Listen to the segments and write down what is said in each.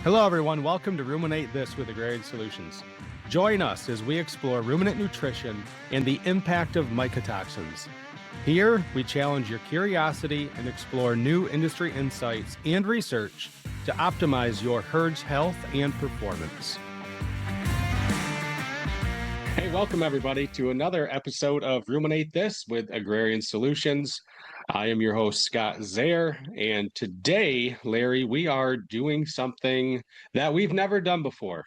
Hello, everyone. Welcome to Ruminate This with Agrarian Solutions. Join us as we explore ruminant nutrition and the impact of mycotoxins. Here, we challenge your curiosity and explore new industry insights and research to optimize your herd's health and performance. Hey, welcome everybody to another episode of Ruminate This with Agrarian Solutions. I am your host, Scott Zehr, and today, Larry, we are doing something that we've never done before.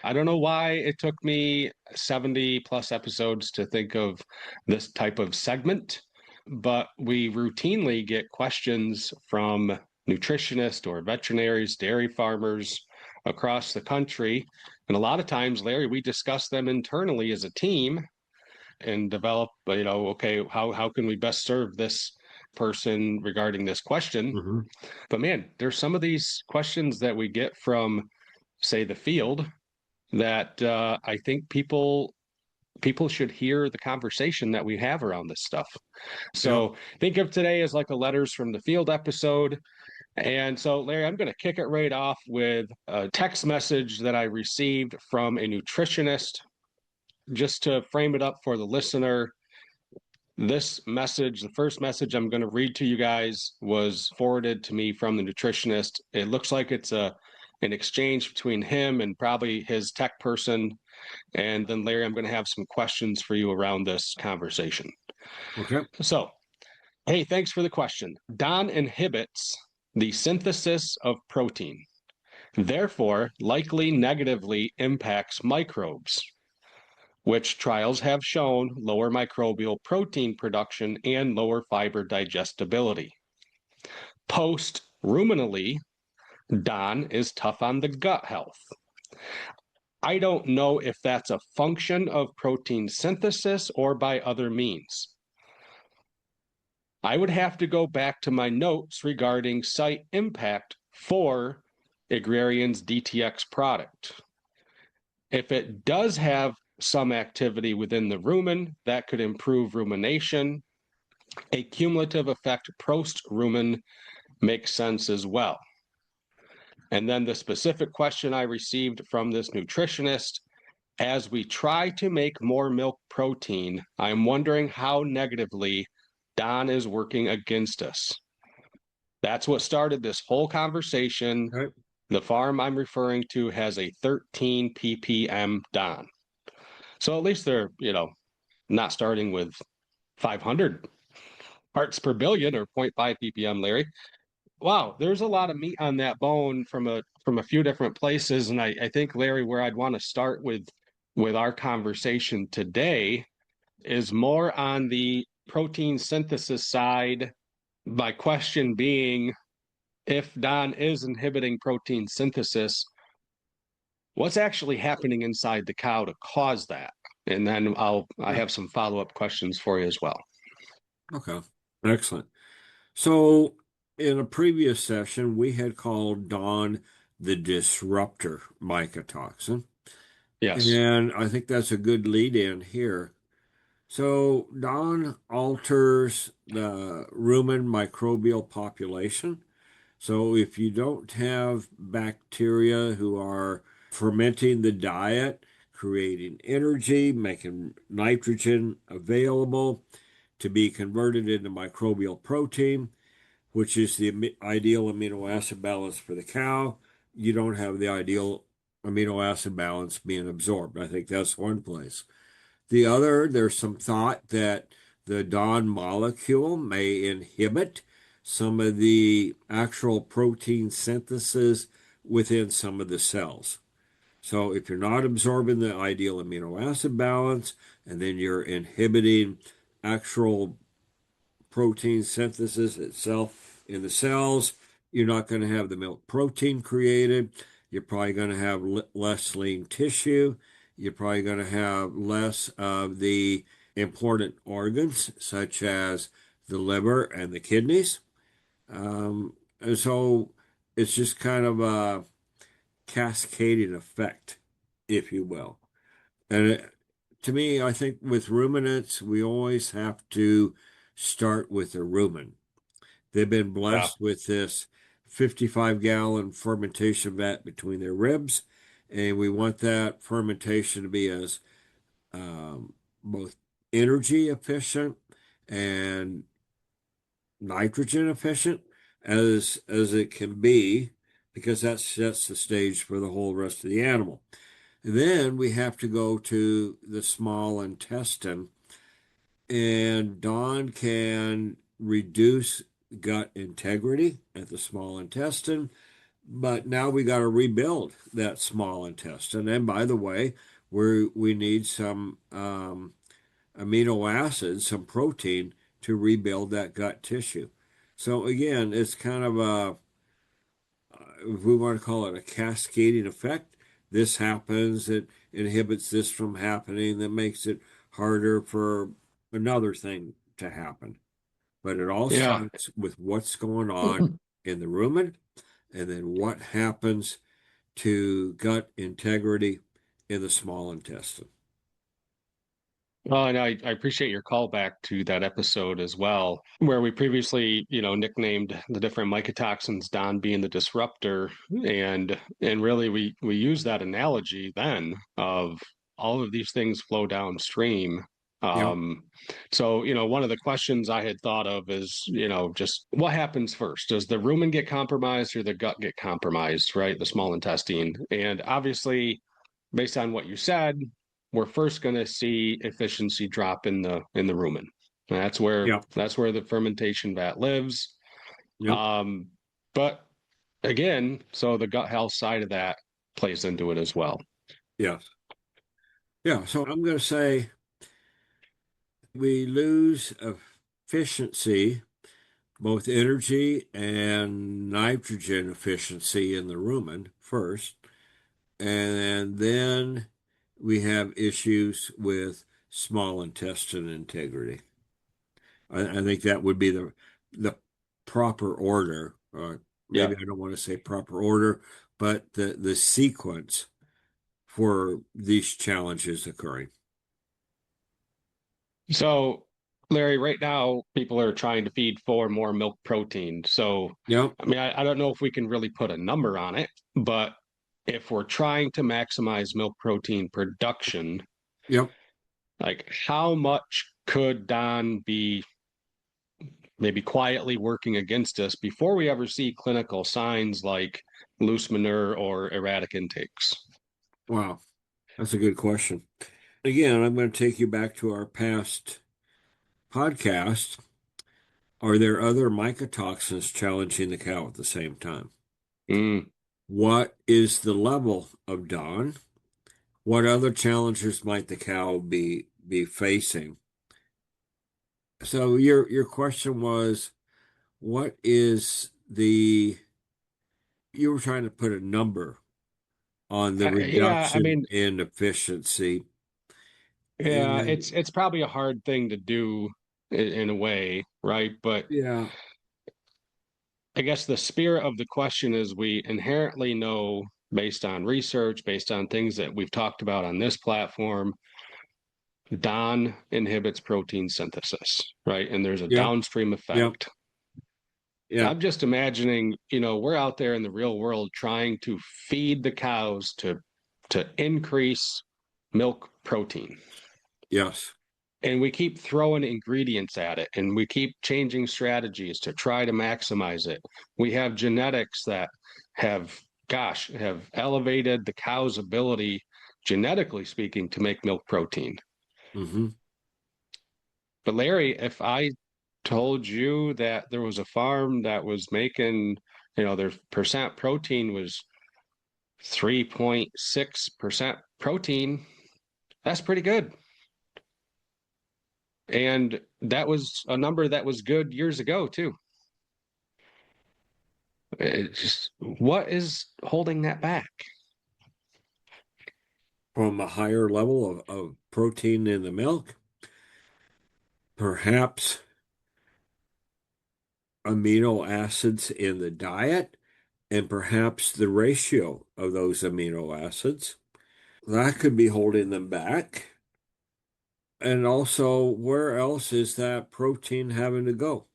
I don't know why it took me 70 plus episodes to think of this type of segment, but we routinely get questions from nutritionists or veterinaries, dairy farmers across the country. And a lot of times, Larry, we discuss them internally as a team and develop, okay, how can we best serve this person regarding this question? Mm-hmm. But man, there's some of these questions that we get from, say, the field that I think people should hear the conversation that we have around this stuff. So think of today as like a letters from the field episode. And so, Larry, I'm going to kick it right off with a text message that I received from a nutritionist. Just to frame it up for the listener, this message, the first message I'm going to read to you guys, was forwarded to me from the nutritionist. It looks like it's an exchange between him and probably his tech person. And then, Larry, I'm going to have some questions for you around this conversation. Okay. So, hey, thanks for the question. DON inhibits the synthesis of protein, therefore likely negatively impacts microbes, which trials have shown lower microbial protein production and lower fiber digestibility. Post-ruminally, DON is tough on the gut health. I don't know if that's a function of protein synthesis or by other means. I would have to go back to my notes regarding site impact for Agrarian's DTX product. If it does have some activity within the rumen, that could improve rumination. A cumulative effect post-rumen makes sense as well. And then the specific question I received from this nutritionist: as we try to make more milk protein, I'm wondering how negatively DON is working against us. That's what started this whole conversation. Right. The farm I'm referring to has a 13 ppm DON. So at least they're, not starting with 500 parts per billion or 0.5 ppm, Larry. Wow, there's a lot of meat on that bone from a few different places. And I think, Larry, where I'd want to start with our conversation today is more on the protein synthesis side. My question being, if DON is inhibiting protein synthesis, what's actually happening inside the cow to cause that? And then I have some follow-up questions for you as well. Okay. Excellent. So in a previous session, we had called DON the disruptor mycotoxin. Yes. And I think that's a good lead in here. So DON alters the rumen microbial population. So if you don't have bacteria who are fermenting the diet, creating energy, making nitrogen available to be converted into microbial protein, which is the ideal amino acid balance for the cow, you don't have the ideal amino acid balance being absorbed. I think that's one place. The other, there's some thought that the DON molecule may inhibit some of the actual protein synthesis within some of the cells. So if you're not absorbing the ideal amino acid balance, and then you're inhibiting actual protein synthesis itself in the cells, you're not going to have the milk protein created. You're probably going to have less lean tissue. You're probably going to have less of the important organs, such as the liver and the kidneys. And so it's just kind of a cascading effect, if you will. And to me, I think with ruminants, we always have to start with the rumen. They've been blessed with this 55-gallon fermentation vat between their ribs, and we want that fermentation to be as both energy efficient and nitrogen efficient as it can be, because that sets the stage for the whole rest of the animal. And then we have to go to the small intestine, and Don can reduce gut integrity at the small intestine, but now we got to rebuild that small intestine. And by the way, we need some amino acids, some protein to rebuild that gut tissue. So again, it's kind of if we want to call it a cascading effect. This happens, it inhibits this from happening, that makes it harder for another thing to happen. But it all Yeah. starts with what's going on in the rumen, and then what happens to gut integrity in the small intestine. Well, and I appreciate your callback to that episode as well, where we previously, nicknamed the different mycotoxins, Don being the disruptor, and really we use that analogy then of all of these things flow downstream. Yeah, Um, so, one of the questions I had thought of is, just what happens first? Does the rumen get compromised or the gut get compromised, right? The small intestine. And obviously, based on what you said, we're first going to see efficiency drop in the rumen. yeah, That's where the fermentation vat lives. yep, Um, but again, so the gut health side of that plays into it as well. yes. Yeah, so I'm going to say we lose efficiency, both energy and nitrogen efficiency in the rumen first, and then we have issues with small intestine integrity. I think that would be the proper order. Yeah. Maybe I don't want to say proper order, but the sequence for these challenges occurring. So, Larry, right now people are trying to feed for more milk protein. So, Yep, I mean, I don't know if we can really put a number on it, but if we're trying to maximize milk protein production, yep. like how much could Don be maybe quietly working against us before we ever see clinical signs like loose manure or erratic intakes? Wow, that's a good question. Again, I'm going to take you back to our past podcast. Are there other mycotoxins challenging the cow at the same time? Mm. What is the level of DON? What other challenges might the cow be facing? So your question was, what is you were trying to put a number on the Yeah, I reduction mean, in efficiency. yeah, And it's probably a hard thing to do in a way, right? But yeah, I guess the spirit of the question is we inherently know based on research, based on things that we've talked about on this platform, DON inhibits protein synthesis, right? And there's a yep, downstream yep, effect. yep. I'm just imagining, we're out there in the real world trying to feed the cows to increase milk protein. Yes. And we keep throwing ingredients at it and we keep changing strategies to try to maximize it. We have genetics that have elevated the cow's ability, genetically speaking, to make milk protein. Hmm. But Larry, if I told you that there was a farm that was making, their percent protein was 3.6% protein, that's pretty good. And that was a number that was good years ago, too. It's just what is holding that back? From a higher level of protein in the milk, perhaps amino acids in the diet, and perhaps the ratio of those amino acids. That could be holding them back. And also, where else is that protein having to go?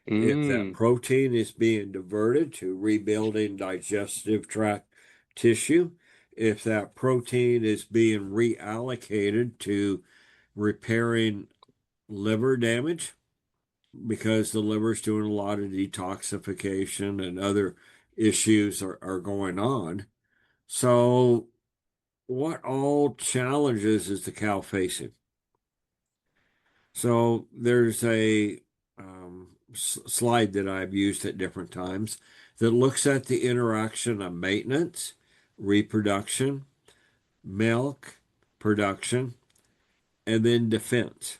If that Mm, protein is being diverted to rebuilding digestive tract tissue, if that protein is being reallocated to repairing liver damage, because the liver's doing a lot of detoxification and other issues are going on. So, what all challenges is the cow facing? So there's a slide that I've used at different times that looks at the interaction of maintenance, reproduction, milk production, and then defense,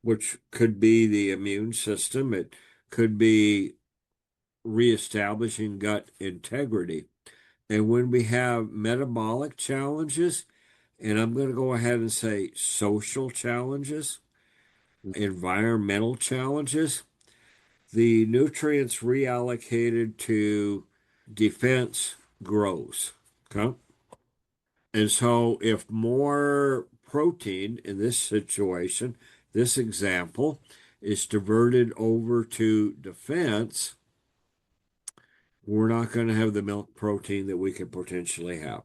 which could be the immune system. It could be reestablishing gut integrity. And when we have metabolic challenges, and I'm going to go ahead and say social challenges, environmental challenges, the nutrients reallocated to defense grows. Okay. And so if more protein in this situation, this example, is diverted over to defense, we're not going to have the milk protein that we could potentially have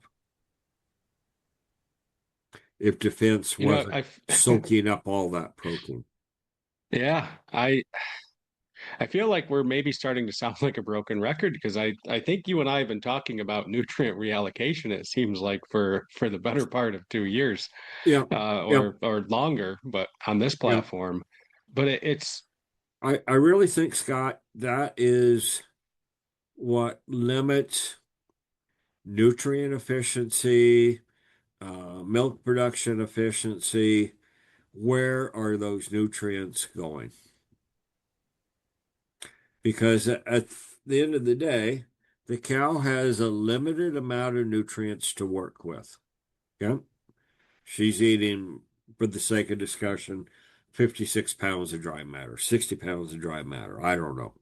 if defense you know, wasn't soaking up all that protein. yeah, I feel like we're maybe starting to sound like a broken record because I think you and I have been talking about nutrient reallocation, it seems like for the better part of 2 years, Yeah, yeah, or longer, but on this yeah. platform. But it's I really think, Scott, that is what limits nutrient efficiency, milk production efficiency. Where are those nutrients going? Because at the end of the day, the cow has a limited amount of nutrients to work with. Yeah. She's eating, for the sake of discussion, 56 pounds of dry matter, 60 pounds of dry matter. I don't know.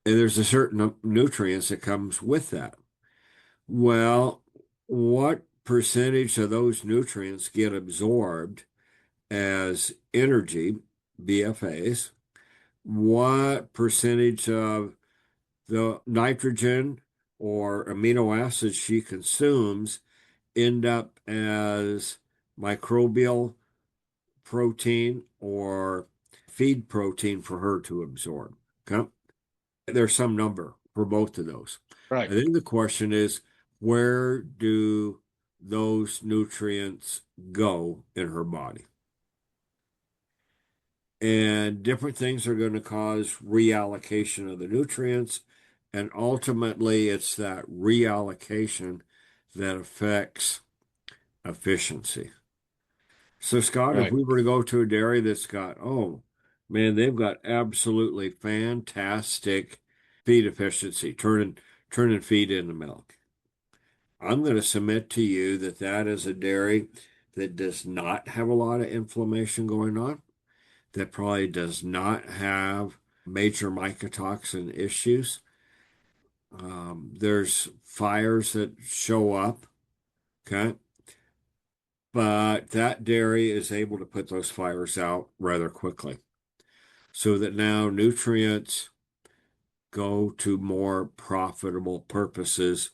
And there's a certain nutrients that comes with that. Well, what percentage of those nutrients get absorbed as energy, BFAs? What percentage of the nitrogen or amino acids she consumes end up as microbial protein or feed protein for her to absorb? Okay. There's some number for both of those. right, And then the question is, where do those nutrients go in her body? And different things are going to cause reallocation of the nutrients. And ultimately, it's that reallocation that affects efficiency. So, Scott, if right. we were to go to a dairy that's got, oh man, they've got absolutely fantastic feed efficiency, turning feed into milk. I'm going to submit to you that that is a dairy that does not have a lot of inflammation going on, that probably does not have major mycotoxin issues. There's fires that show up, okay? But that dairy is able to put those fires out rather quickly so that now nutrients go to more profitable purposes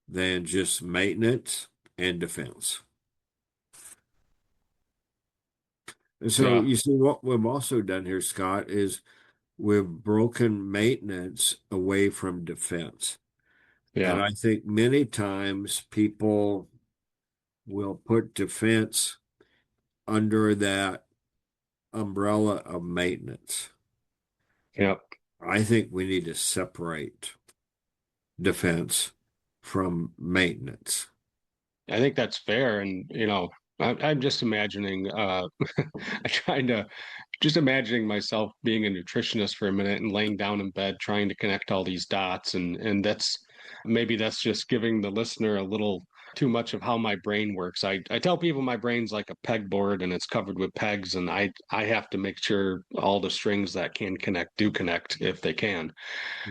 than just maintenance and defense. And so Yeah, you see what we've also done here, Scott, is we've broken maintenance away from defense. And yeah, I think many times people will put defense under that umbrella of maintenance. yeah. I think we need to separate defense from maintenance. I think that's fair. And, I'm just imagining, I trying to just imagining myself being a nutritionist for a minute and laying down in bed trying to connect all these dots. And that's maybe that's just giving the listener a little too much of how my brain works. I tell people my brain's like a pegboard and it's covered with pegs, and I have to make sure all the strings that can connect do connect if they can.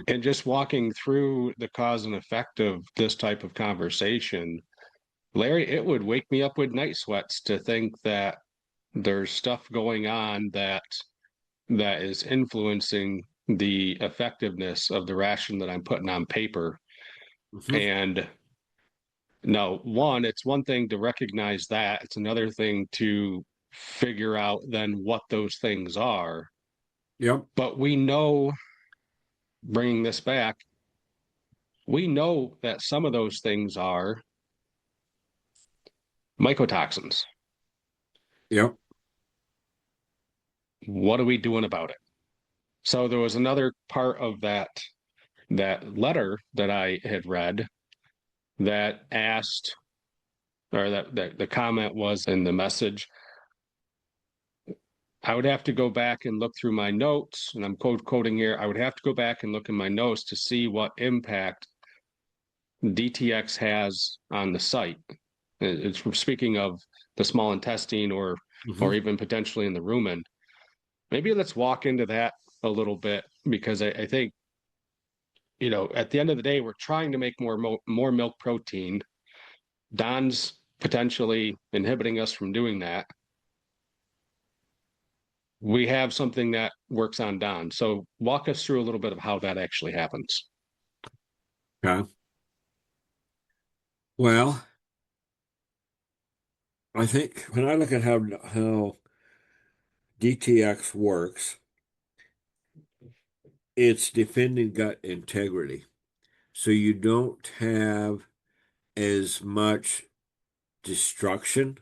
And just walking through the cause and effect of this type of conversation, Larry, it would wake me up with night sweats to think that there's stuff going on that that is influencing the effectiveness of the ration that I'm putting on paper. Mm-hmm. And no, it's one thing to recognize that. It's another thing to figure out then what those things are. Yep. But we know, bringing this back, we know that some of those things are mycotoxins. Yep. What are we doing about it? So there was another part of that letter that I had read that asked, or that the comment was in the message. I would have to go back and look through my notes, and I'm quoting here. I would have to go back and look in my notes to see what impact DTX has on the site. It's speaking of the small intestine, or Mm-hmm. even potentially in the rumen. Maybe let's walk into that a little bit, because I think, at the end of the day, we're trying to make more milk protein. DON's potentially inhibiting us from doing that. We have something that works on DON. So walk us through a little bit of how that actually happens. Okay. Well, I think when I look at how DTX works, it's defending gut integrity. So you don't have as much destruction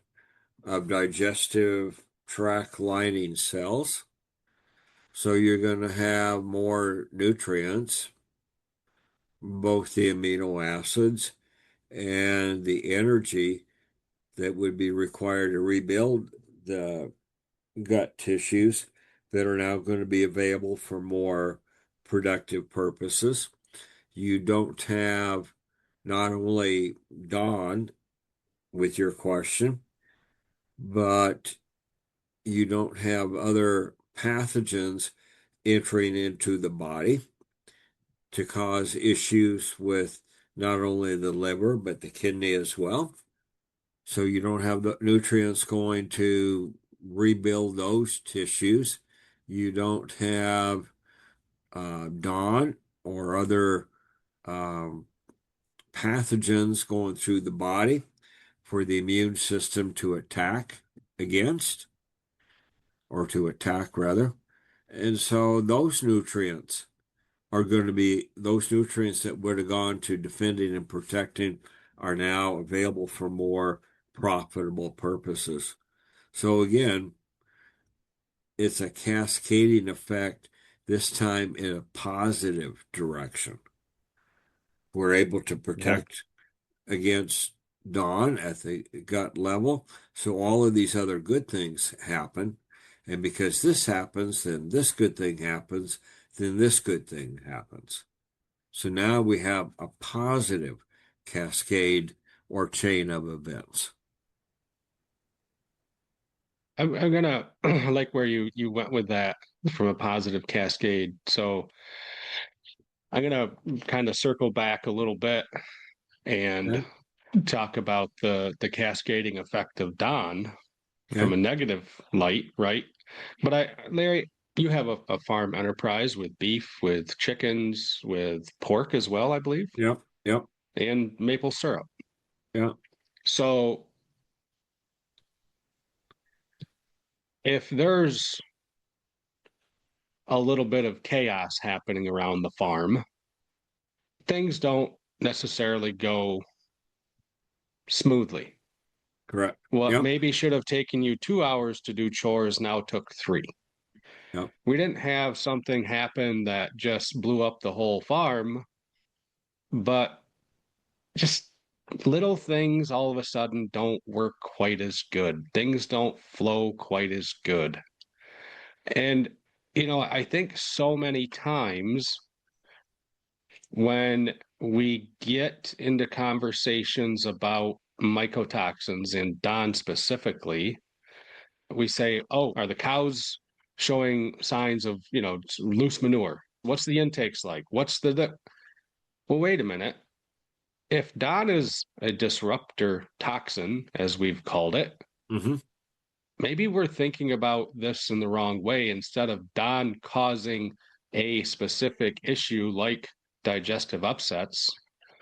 of digestive tract lining cells. So you're going to have more nutrients, both the amino acids and the energy that would be required to rebuild the gut tissues that are now going to be available for more productive purposes. You don't have not only DON with your question, but you don't have other pathogens entering into the body to cause issues with not only the liver, but the kidney as well. So you don't have the nutrients going to rebuild those tissues. You don't have DON or other um, pathogens going through the body for the immune system to attack against, or to attack rather. And so those nutrients are going to be those nutrients that would have gone to defending and protecting are now available for more profitable purposes. So again, it's a cascading effect, this time in a positive direction. We're able to Yeah. protect against DON at the gut level. So all of these other good things happen. And because this happens, then this good thing happens, then this good thing happens. So now we have a positive cascade or chain of events. I'm gonna like where you went with that, from a positive cascade. So I'm gonna kind of circle back a little bit and Okay. talk about the cascading effect of DON from Okay. a negative light, right? But Larry, you have a farm enterprise with beef, with chickens, with pork as well, I believe, Yep. Yep. and maple syrup. Yep. So if there's a little bit of chaos happening around the farm, things don't necessarily go smoothly. Correct. What Yep. maybe should have taken you 2 hours to do chores now took 3. Yep. We didn't have something happen that just blew up the whole farm, but just little things all of a sudden don't work quite as good. Things don't flow quite as good. And, I think so many times when we get into conversations about mycotoxins and DON specifically, we say, oh, are the cows showing signs of, loose manure? What's the intakes like? What's the. Well, wait a minute. If DON is a disruptor toxin, as we've called it, Mm-hmm. maybe we're thinking about this in the wrong way. Instead of Don causing a specific issue like digestive upsets,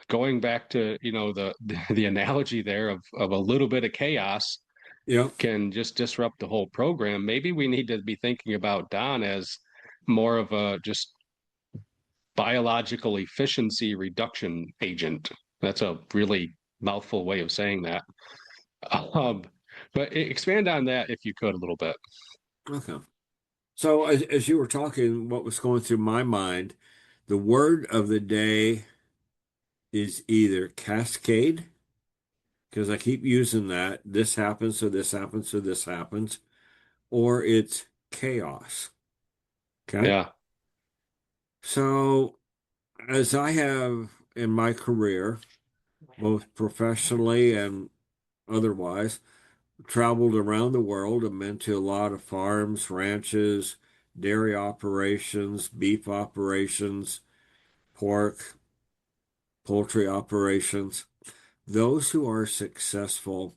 going back to, the analogy there of a little bit of chaos Yep. can just disrupt the whole program. Maybe we need to be thinking about Don as more of a just biological efficiency reduction agent. That's a really mouthful way of saying that. Um, but expand on that if you could a little bit. Okay. So as you were talking, what was going through my mind, the word of the day is either cascade, because I keep using that. This happens, so this happens, so this happens, or it's chaos. Okay. Yeah, So as I have in my career, both professionally and otherwise, traveled around the world and been to a lot of farms, ranches, dairy operations, beef operations, pork, poultry operations. Those who are successful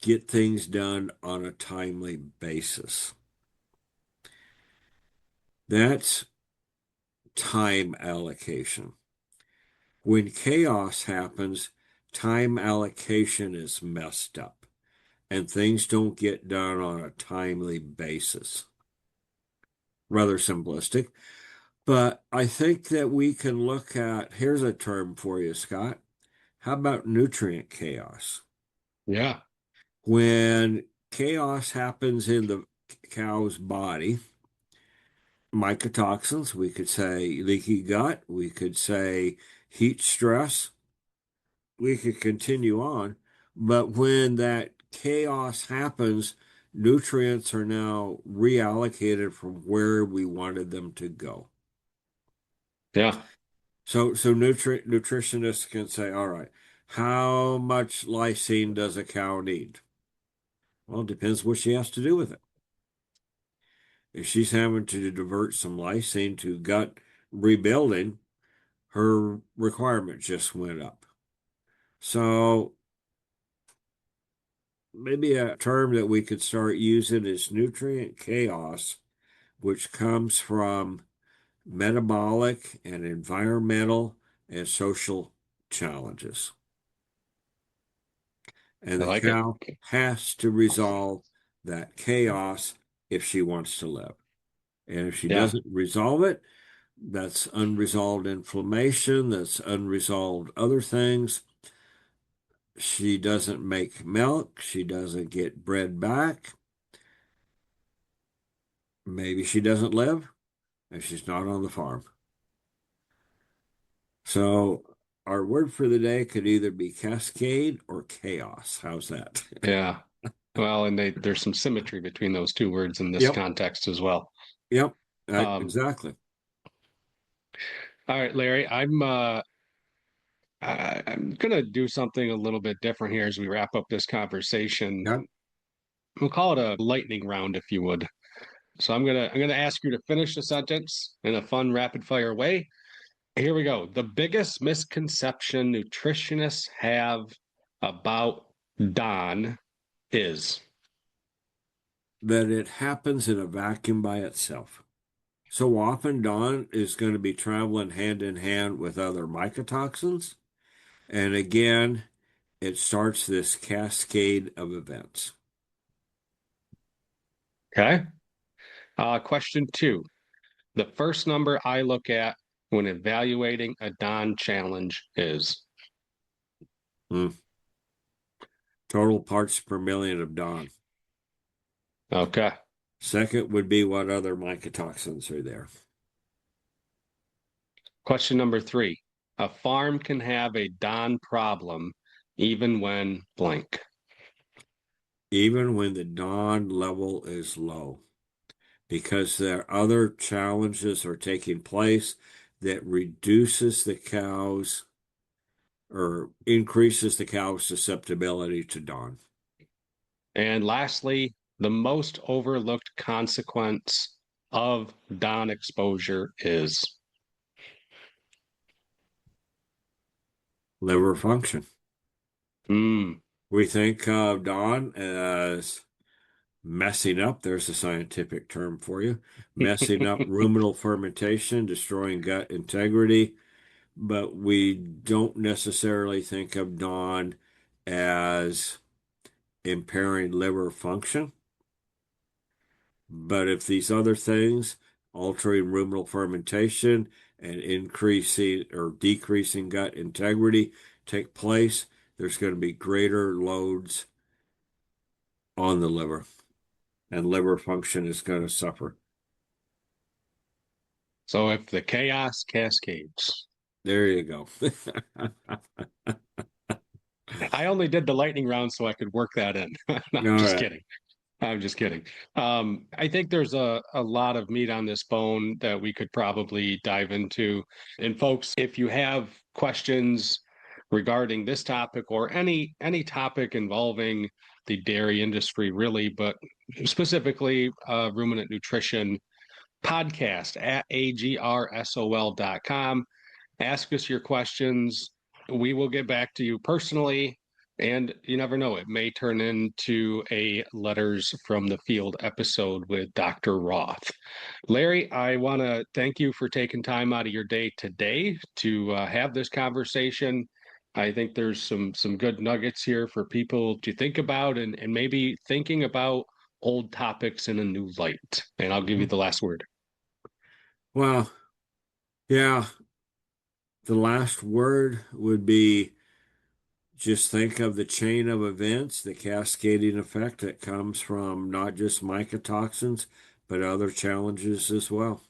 get things done on a timely basis. That's time allocation. When chaos happens, time allocation is messed up and things don't get done on a timely basis. Rather simplistic, but I think that we can look at, here's a term for you, Scott. How about nutrient chaos? yeah, When chaos happens in the cow's body, mycotoxins, we could say leaky gut, we could say heat stress, we could continue on. But when that chaos happens, nutrients are now reallocated from where we wanted them to go. yeah, So nutritionists can say, all right, how much lysine does a cow need? Well, it depends what she has to do with it. If she's having to divert some lysine to gut rebuilding, her requirement just went up. So maybe a term that we could start using is nutrient chaos, which comes from metabolic and environmental and social challenges. And I the like it. cow has to resolve that chaos if she wants to live. And if she Yeah, doesn't resolve it, that's unresolved inflammation, that's unresolved other things. She doesn't make milk, she doesn't get bred back. Maybe she doesn't live if she's not on the farm. So our word for the day could either be cascade or chaos. How's that? yeah. Well, and there's some symmetry between those two words in this Yep, context as well. yep, Um, exactly. all right, Larry, I'm gonna do something a little bit different here as we wrap up this conversation. Yep, We'll call it a lightning round, if you would. So I'm gonna ask you to finish the sentence in a fun, rapid fire way. Here we go. The biggest misconception nutritionists have about Don is that it happens in a vacuum by itself. So often, Dawn is going to be traveling hand in hand with other mycotoxins. And again, it starts this cascade of events. okay. Question two. The first number I look at when evaluating a Don challenge is Hmm. Total parts per million of Dawn. okay. Second would be what other mycotoxins are there. Question number three. A farm can have a Don problem even when blank. Even when the Dawn level is low, because there are other challenges are taking place that reduces the cow's or increases the cow's susceptibility to Dawn. And lastly, the most overlooked consequence of Don exposure is Liver function. mm, We think of Dawn as messing up, there's a scientific term for you, messing up ruminal fermentation, destroying gut integrity, but we don't necessarily think of DON as impairing liver function. But if these other things, altering ruminal fermentation and increasing or decreasing gut integrity, take place, there's going to be greater loads on the liver, and liver function is going to suffer. So if the chaos cascades. There you go. I only did the lightning round so I could work that in. No, I'm All just right. kidding. I'm just kidding. I think there's a lot of meat on this bone that we could probably dive into. And folks, if you have questions regarding this topic or any topic involving the dairy industry, really, but specifically ruminant nutrition, podcast at agrsol.com. Ask us your questions. We will get back to you personally. And you never know, it may turn into a Letters from the Field episode with Dr. Roth. Larry, I want to thank you for taking time out of your day today to have this conversation. I think there's some good nuggets here for people to think about and maybe thinking about old topics in a new light. And I'll give you the last word. Well, yeah, the last word would be just think of the chain of events, the cascading effect that comes from not just mycotoxins, but other challenges as well.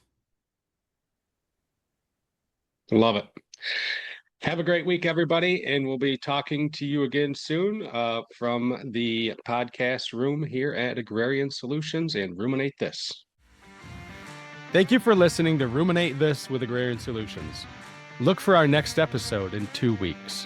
Love it. Have a great week, everybody, and we'll be talking to you again soon from the podcast room here at Agrarian Solutions and Ruminate This. Thank you for listening to Ruminate This with Agrarian Solutions. Look for our next episode in 2 weeks.